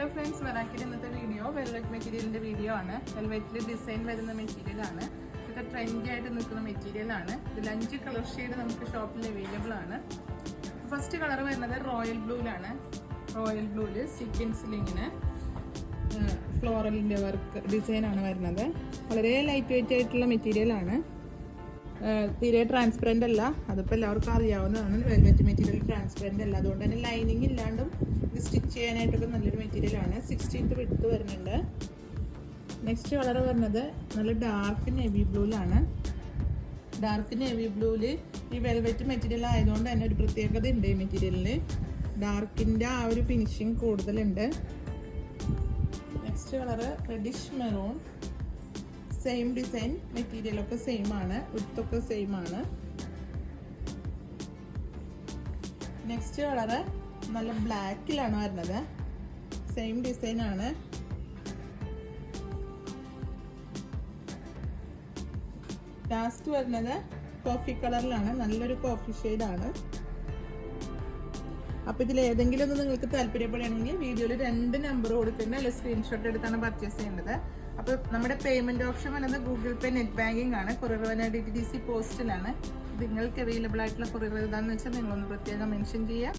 Hello friends, വെറാക്കിയുടെ ഇന്നത്തെ video velvet മെറ്റീരിയലിൻ്റെ video ആണ്. വെൽവെറ്റിൽ ഡിസൈൻ വരുന്ന മെറ്റീരിയലാണ്. ഇതൊക്കെ ട്രെൻഡി ആയിട്ട് നിൽക്കുന്ന മെറ്റീരിയലാണ്. ഇതിൽ 5 കളർ ഷെയ്ഡ് നമുക്ക് ഷോപ്പിൽ അവൈലബിൾ ആണ്. ഫസ്റ്റ് കളർ വരുന്നത് റോയൽ ബ്ലൂവിലാണ്. റോയൽ ബ്ലൂവിൽ സീക്വൻസിൽ ഇങ്ങനെ ഫ്ലോറലിൻ്റെ വർക്ക് ഡിസൈനാണ് വരുന്നത്. വളരെ ലൈറ്റ് വെയിറ്റ് ആയിട്ടുള്ള മെറ്റീരിയലാണ്. തീരെ ട്രാൻസ്പെറൻ്റ് അല്ല. അതിപ്പോൾ എല്ലാവർക്കും അറിയാവുന്നതാണ്. വെൽവെറ്റ് മെറ്റീരിയൽ ട്രാൻസ്പെറൻ്റ് അല്ല. അതുകൊണ്ട് തന്നെ ലൈനിങ് ഇല്ലാണ്ടും ഇത് സ്റ്റിച്ച് ചെയ്യാനായിട്ടൊക്കെ നല്ലൊരു മെറ്റീരിയലാണ്. 16th വിഡ്ത്ത് വരുന്നുണ്ട്. നെക്സ്റ്റ് കളർ വരുന്നത് നല്ല ഡാർക്ക് നേവി ബ്ലൂവിലാണ്. ഡാർക്ക് നേവി ബ്ലൂവിൽ ഈ വെൽവെറ്റ് മെറ്റീരിയൽ ആയതുകൊണ്ട് തന്നെ ഒരു പ്രത്യേകത ഉണ്ട്. ഈ മെറ്റീരിയലിൽ ഡാർക്കിൻ്റെ ആ ഒരു ഫിനിഷിങ് കൂടുതലുണ്ട്. Next colour reddish maroon. Same design, മെറ്റീരിയലൊക്കെ സെയിം ആണ്, വിഡ്ത്തൊക്കെ സെയിം ആണ്. നെക്സ്റ്റ് കളറ് നല്ല ബ്ലാക്കിലാണ് വരുന്നത്. സെയിം ഡിസൈൻ ആണ്. ലാസ്റ്റ് വരുന്നത് കോഫി കളറിലാണ്. നല്ലൊരു കോഫി ഷെയ്ഡാണ്. അപ്പോൾ ഇതിൽ ഏതെങ്കിലും ഒന്ന് നിങ്ങൾക്ക് താല്പര്യപ്പെടുകയാണെങ്കിൽ വീഡിയോയിൽ 2 നമ്പർ കൊടുക്കുന്നത് അല്ലെങ്കിൽ സ്ക്രീൻഷോട്ട് എടുത്താണ് പർച്ചേസ് ചെയ്യേണ്ടത്. അപ്പോൾ നമ്മുടെ പേയ്മെൻറ്റ് ഓപ്ഷൻ വരുന്നത് ഗൂഗിൾ പേ, നെറ്റ് ബാങ്കിങ് ആണ്. കൊറിയർ വന DTDC പോസ്റ്റിലാണ്. നിങ്ങൾക്ക് അവൈലബിൾ ആയിട്ടുള്ള കൊറിയർ ഏതാണെന്ന് വെച്ചാൽ നിങ്ങളൊന്ന് പ്രത്യേകം മെൻഷൻ ചെയ്യുക.